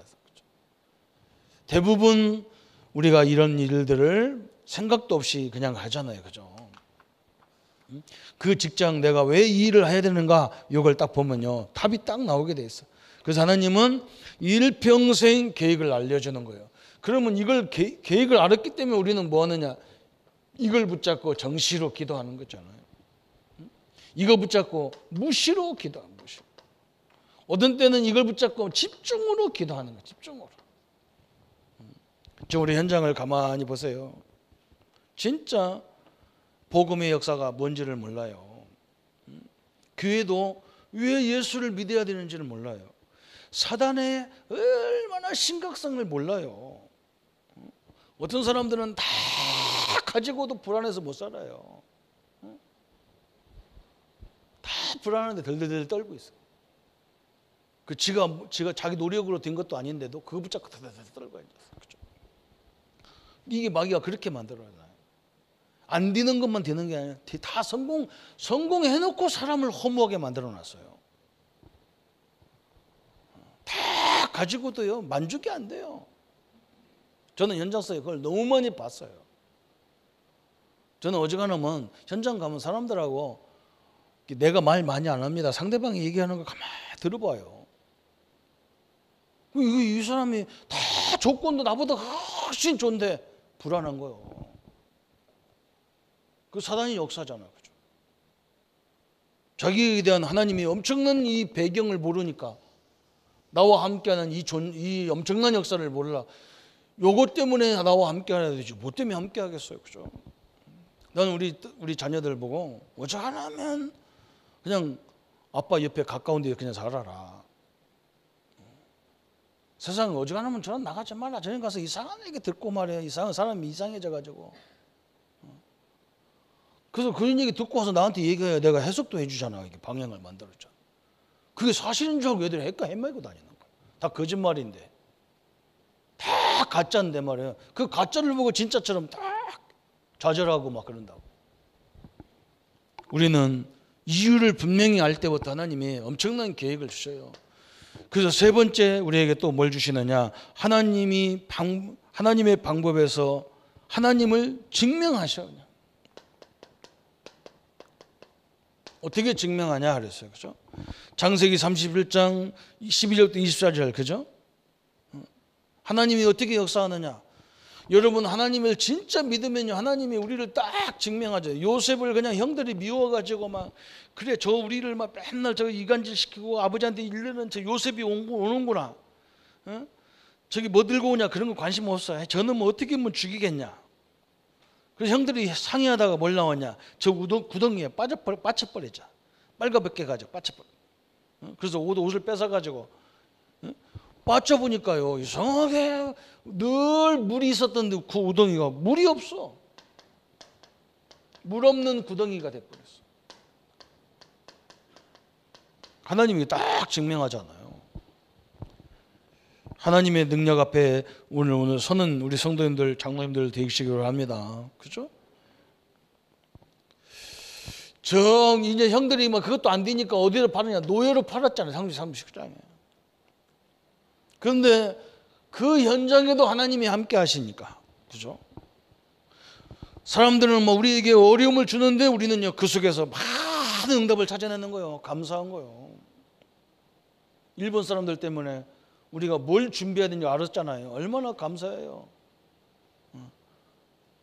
대부분 우리가 이런 일들을 생각도 없이 그냥 하잖아요. 그죠? 그 직장 내가 왜 이 일을 해야 되는가, 이걸 딱 보면요, 답이 딱 나오게 돼 있어. 그래서 하나님은 일평생 계획을 알려주는 거예요. 그러면 이걸 계획을 알았기 때문에 우리는 뭐 하느냐? 이걸 붙잡고 정시로 기도하는 거잖아요. 이거 붙잡고 무시로 기도하는 무시. 어떤 때는 이걸 붙잡고 집중으로 기도하는 거예요. 집중으로. 저 우리 현장을 가만히 보세요. 진짜 복음의 역사가 뭔지를 몰라요. 교회도 왜 예수를 믿어야 되는지를 몰라요. 사단의 얼마나 심각성을 몰라요. 어떤 사람들은 다 가지고도 불안해서 못 살아요. 다 불안한데 덜덜덜 떨고 있어. 그 지가 자기 노력으로 된 것도 아닌데도 그거 붙잡고 덜덜덜 떨고 있어. 이게 마귀가 그렇게 만들어놔요. 안 되는 것만 되는 게 아니라 다 성공해놓고 사람을 허무하게 만들어놨어요. 다 가지고도요 만족이 안 돼요. 저는 현장에서 그걸 너무 많이 봤어요. 저는 어지간하면 현장 가면 사람들하고 내가 말 많이 안 합니다. 상대방이 얘기하는 거 가만히 들어봐요. 이 사람이 다 조건도 나보다 훨씬 좋은데 불안한 거예요. 그 사단의 역사잖아요. 그죠? 자기에 대한 하나님이 엄청난 이 배경을 모르니까 나와 함께하는 이 엄청난 역사를 몰라. 요것 때문에 나와 함께하야 되지. 뭐 때문에 함께하겠어요. 그죠? 나는 우리 자녀들 보고 어지간하면 그냥 아빠 옆에 가까운 데 그냥 살아라. 세상 어지간하면 저는 나가지 말라. 저녁 가서 이상한 얘기 듣고 말이야. 이상한 사람이 이상해져 가지고. 그래서 그런 얘기 듣고 와서 나한테 얘기해야 내가 해석도 해주잖아. 이렇게 방향을 만들었잖아. 그게 사실인 줄 알고 애들이 헤매고 다니는 거야. 다 거짓말인데. 다 가짜인데 말이에요. 그 가짜를 보고 진짜처럼 딱 좌절하고 막 그런다고. 우리는 이유를 분명히 알 때부터 하나님이 엄청난 계획을 주셔요. 그래서 세 번째 우리에게 또 뭘 주시느냐. 하나님의 방법에서 하나님을 증명하셔. 어떻게 증명하냐 그랬어요. 그죠? 창세기 31장 12절부터 24절. 그죠? 하나님이 어떻게 역사하느냐. 여러분 하나님을 진짜 믿으면요 하나님이 우리를 딱 증명하죠. 요셉을 그냥 형들이 미워가지고 막 그래 저 우리를 막 맨날 저 이간질시키고 아버지한테 일르는 저 요셉이 오는구나. 어? 저기 뭐 들고 오냐 그런 거 관심 없어. 저는 뭐 어떻게 하면 죽이겠냐. 그래서 형들이 상의하다가 뭘 나왔냐. 저 구덩이에 빠쳐버리자. 빨가벗게 가지고 빠쳐버려. 그래서 옷을 뺏어가지고 빠져보니까요 이상하게 늘 물이 있었던 그 우덩이가 물이 없어. 물 없는 구덩이가 돼버렸어. 하나님이 딱 증명하잖아요. 하나님의 능력 앞에 오늘 서는 우리 성도님들 장로님들 되시기를 합니다. 그죠? 이제 형들이 뭐 그것도 안 되니까 어디로 팔느냐. 노예로 팔았잖아요. 창세기 39장에. 그런데 그 현장에도 하나님이 함께 하시니까. 그죠? 사람들은 뭐 우리에게 어려움을 주는데 우리는요 그 속에서 많은 응답을 찾아내는 거예요. 감사한 거예요. 일본 사람들 때문에 우리가 뭘 준비해야 되는지 알았잖아요. 얼마나 감사해요.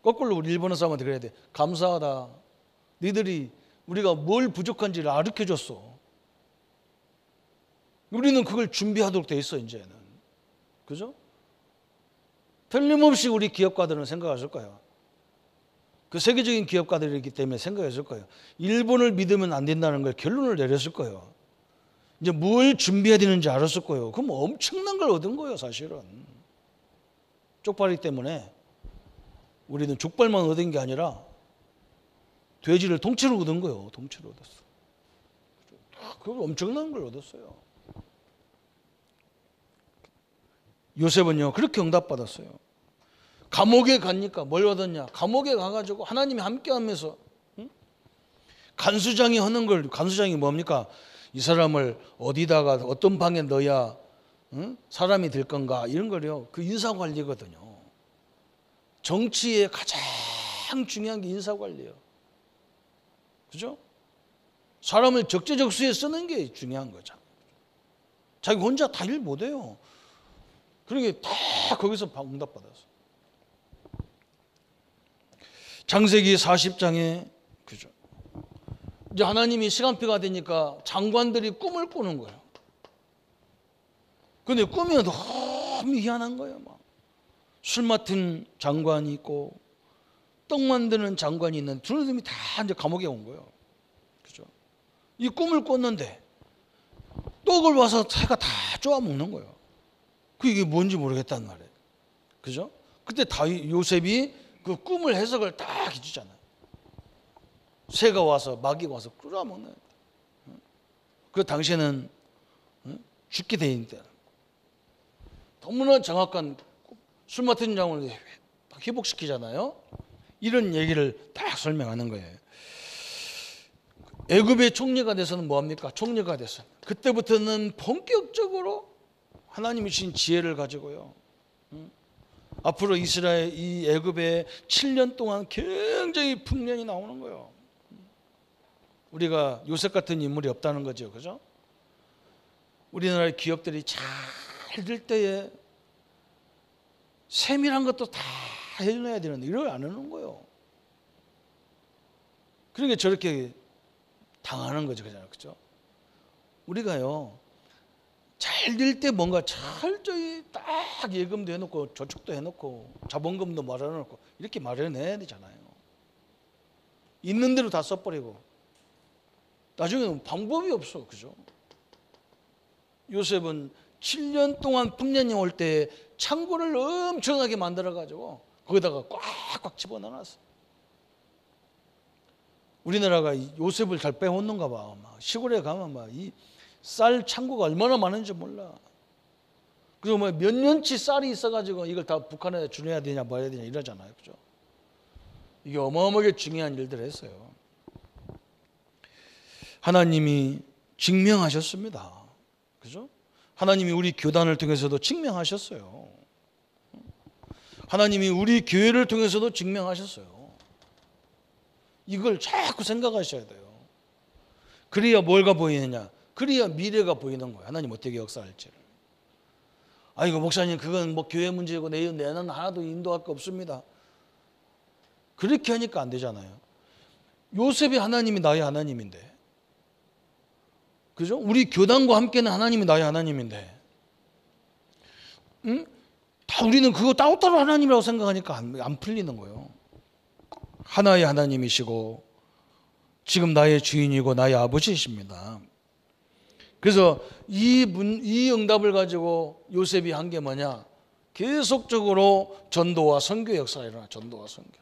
거꾸로 우리 일본어 사람한테 그래야 돼. 감사하다. 니들이 우리가 뭘 부족한지를 가르쳐줬어. 우리는 그걸 준비하도록 돼 있어 이제는. 그죠? 틀림없이 우리 기업가들은 생각하실 거예요. 그 세계적인 기업가들이기 때문에 생각했을 거예요. 일본을 믿으면 안 된다는 걸 결론을 내렸을 거예요. 이제 뭘 준비해야 되는지 알았을 거예요. 그럼 엄청난 걸 얻은 거예요, 사실은. 쪽팔리 때문에 우리는 족발만 얻은 게 아니라 돼지를 통째로 얻은 거예요. 통째로 얻었어. 그걸 엄청난 걸 얻었어요. 요셉은요 그렇게 응답받았어요. 감옥에 가니까 뭘 얻었냐. 감옥에 가가지고 하나님이 함께하면서 간수장이 하는 걸. 간수장이 뭡니까. 이 사람을 어디다가 어떤 방에 넣어야 사람이 될 건가 이런 거요. 그 인사관리거든요. 정치의 가장 중요한 게 인사관리예요. 그죠? 사람을 적재적소에 쓰는 게 중요한 거죠. 자기 혼자 다 일 못해요. 그러니까 다 거기서 응답받았어. 창세기 40장에 그죠? 이제 하나님이 시간표가 되니까 장관들이 꿈을 꾸는 거예요. 근데 꿈이 너무 희한한 거예요. 막. 술 맡은 장관이 있고 떡 만드는 장관이 있는 두 놈이 다 이제 감옥에 온 거예요. 그죠? 이 꿈을 꿨는데 떡을 와서 새가 다 쪼아 먹는 거예요. 이게 뭔지 모르겠단 말이에요. 그죠? 그때 요셉이 그 꿈을 해석을 딱 해주잖아요. 새가 와서 마귀가 와서 끌어먹는. 그 당시에는 죽게 돼 있는데 너무나 정확한 술 맡은 장을 회복시키잖아요. 이런 얘기를 딱 설명하는 거예요. 애굽의 총리가 돼서는 뭐합니까? 총리가 돼서 그때부터는 본격적으로 하나님이 주신 지혜를 가지고요, 앞으로 이스라엘 이 애굽에 7년 동안 굉장히 풍년이 나오는 거예요. 우리가 요셉 같은 인물이 없다는 거죠, 그죠? 우리나라의 기업들이 잘 될 때에 세밀한 것도 다 해줘야 되는데 이걸 안 해놓은 거예요. 그러니까 저렇게 당하는 거죠, 그죠? 우리가요, 잘 될 때 뭔가 철저히 딱 예금도 해놓고 저축도 해놓고 자본금도 마련해놓고 이렇게 마련해야 되잖아요. 있는 대로 다 써버리고 나중에는 방법이 없어, 그죠? 요셉은 7년 동안 풍년이 올 때 창고를 엄청나게 만들어가지고 거기다가 꽉꽉 집어넣어놨어. 우리나라가 요셉을 잘 빼놓는가 봐. 막 시골에 가면 막 이 쌀 창고가 얼마나 많은지 몰라. 그리고 뭐 몇 년치 쌀이 있어가지고 이걸 다 북한에 주내야 되냐 뭐 해야 되냐 이러잖아요, 그죠? 이게 어마어마하게 중요한 일들을 했어요. 하나님이 증명하셨습니다, 그죠? 하나님이 우리 교단을 통해서도 증명하셨어요. 하나님이 우리 교회를 통해서도 증명하셨어요. 이걸 자꾸 생각하셔야 돼요. 그래야 뭘가 보이느냐? 그래야 미래가 보이는 거예요. 하나님 어떻게 역사할지를. 아이고 목사님 그건 뭐 교회 문제고 내는 하나도 인도할 거 없습니다. 그렇게 하니까 안 되잖아요. 요셉이 하나님이 나의 하나님인데, 그죠? 우리 교단과 함께는 하나님이 나의 하나님인데, 다 우리는 그거 따로따로 하나님이라고 생각하니까 안 풀리는 거예요. 하나의 하나님이시고 지금 나의 주인이고 나의 아버지이십니다. 그래서 이 응답을 가지고 요셉이 한 게 뭐냐? 계속적으로 전도와 선교 역사가 일어나. 전도와 선교.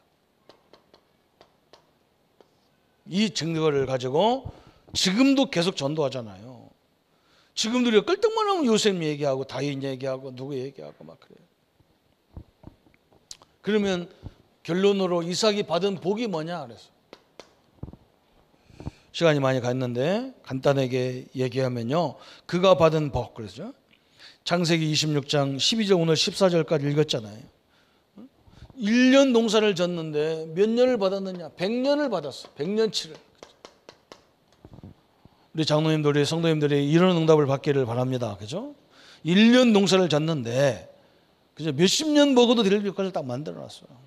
이 증거를 가지고 지금도 계속 전도하잖아요. 지금도 우리가 끌떡만 하면 요셉 얘기하고 다윗 얘기하고 누구 얘기하고 막 그래요. 그러면 결론으로 이삭이 받은 복이 뭐냐 그래서 시간이 많이 갔는데 간단하게 얘기하면요, 그가 받은 복, 그랬죠. 창세기 26장 12절 오늘 14절까지 읽었잖아요. 1년 농사를 졌는데 몇 년을 받았느냐? 100년을 받았어. 100년치를. 우리 장로님들, 우리 성도님들이 이런 응답을 받기를 바랍니다, 그죠? 1년 농사를 졌는데 그죠? 몇십 년 먹어도 될 것을 딱 만들어놨어요.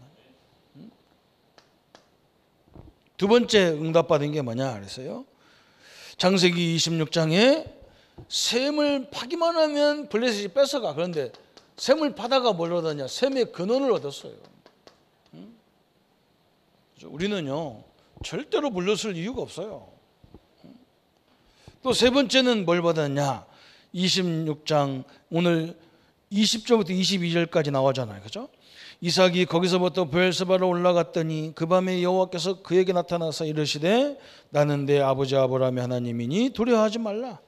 두 번째 응답받은 게 뭐냐 그랬어요? 창세기 26장에 셈을 파기만 하면 블레셋이 뺏어가. 그런데 셈을 파다가 뭘 얻었냐? 셈의 근원을 얻었어요. 우리는요 절대로 물러설 이유가 없어요. 또 세 번째는 뭘 받았냐? 26장 오늘 20절부터 22절까지 나오잖아요, 그죠? 이삭이 거기서부터 브엘세바로 올라갔더니 그 밤에 여호와께서 그에게 나타나서 이르시되 나는 내 아버지 아브라함의 하나님이니 두려워하지 말라.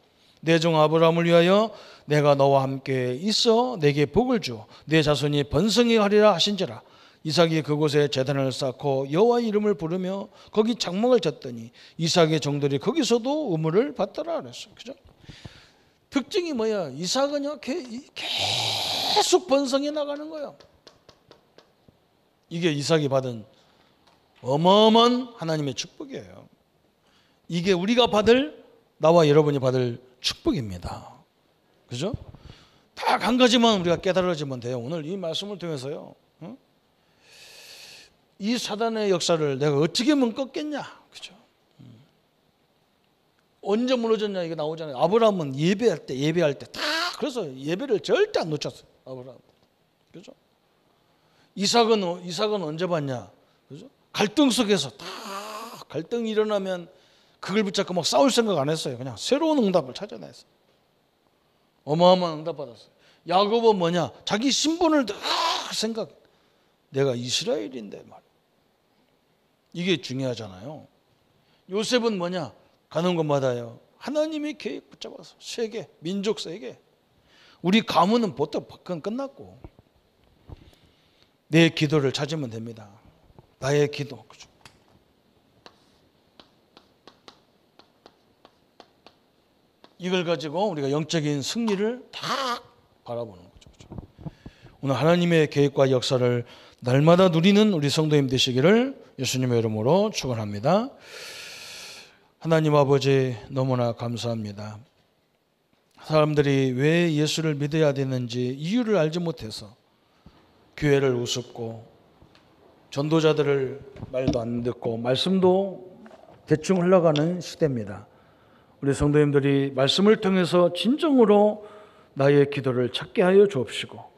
내 종 아브라함을 위하여 내가 너와 함께 있어 내게 복을 주어 내 자손이 번성히 하리라 하신지라. 이삭이 그곳에 제단을 쌓고 여호와의 이름을 부르며 거기 장막을 졌더니 이삭의 종들이 거기서도 우물을 받더라 그랬어요, 그죠? 특징이 뭐야? 이삭은요 계속 번성해 나가는 거예요. 이게 이삭이 받은 어마어마한 하나님의 축복이에요. 이게 우리가 받을, 나와 여러분이 받을 축복입니다, 그죠? 딱 한 가지만 우리가 깨달아지면 돼요. 오늘 이 말씀을 통해서요, 이 사단의 역사를 내가 어떻게 하면 꺾겠냐, 그죠? 언제 무너졌냐 이게 나오잖아요. 아브라함은 예배할 때 다 그래서 예배를 절대 안 놓쳤어요, 아브라함, 그죠? 이삭은 언제 봤냐, 그죠? 갈등 속에서 다 갈등이 일어나면 그걸 붙잡고 막 싸울 생각 안 했어요. 그냥 새로운 응답을 찾아냈어요. 어마어마한 응답 받았어요. 야곱은 뭐냐? 자기 신분을 다 생각. 내가 이스라엘인데 말. 이게 중요하잖아요. 요셉은 뭐냐? 가는 곳마다요 하나님의 계획 붙잡아서 세계, 민족 세계. 우리 가문은 보통 그건 끝났고 내 기도를 찾으면 됩니다. 나의 기도. 그죠? 이걸 가지고 우리가 영적인 승리를 다 바라보는 거죠. 그죠? 오늘 하나님의 계획과 역사를 날마다 누리는 우리 성도님 되시기를 예수님의 이름으로 축원합니다. 하나님 아버지 너무나 감사합니다. 사람들이 왜 예수를 믿어야 되는지 이유를 알지 못해서 교회를 우습고 전도자들을 말도 안 듣고 말씀도 대충 흘러가는 시대입니다. 우리 성도님들이 말씀을 통해서 진정으로 나의 기도를 찾게 하여 주옵시고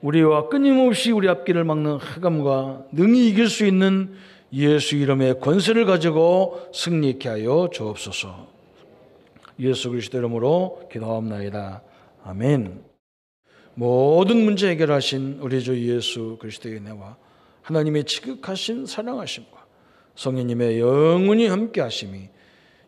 우리와 끊임없이 우리 앞길을 막는 흑암과 능히 이길 수 있는 예수 이름의 권세를 가지고 승리케 하여 주옵소서. 예수 그리스도 이름으로 기도하옵나이다. 아멘. 모든 문제 해결하신 우리 주 예수 그리스도의 은혜와 하나님의 지극하신 사랑하심과 성령님의 영원히 함께 하심이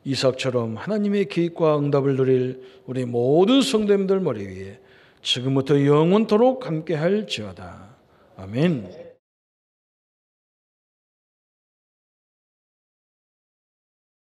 이삭처럼 하나님의 계획과 응답을 누릴 우리 모든 성도님들 머리 위에 지금부터 영원토록 함께 할지어다. 아멘.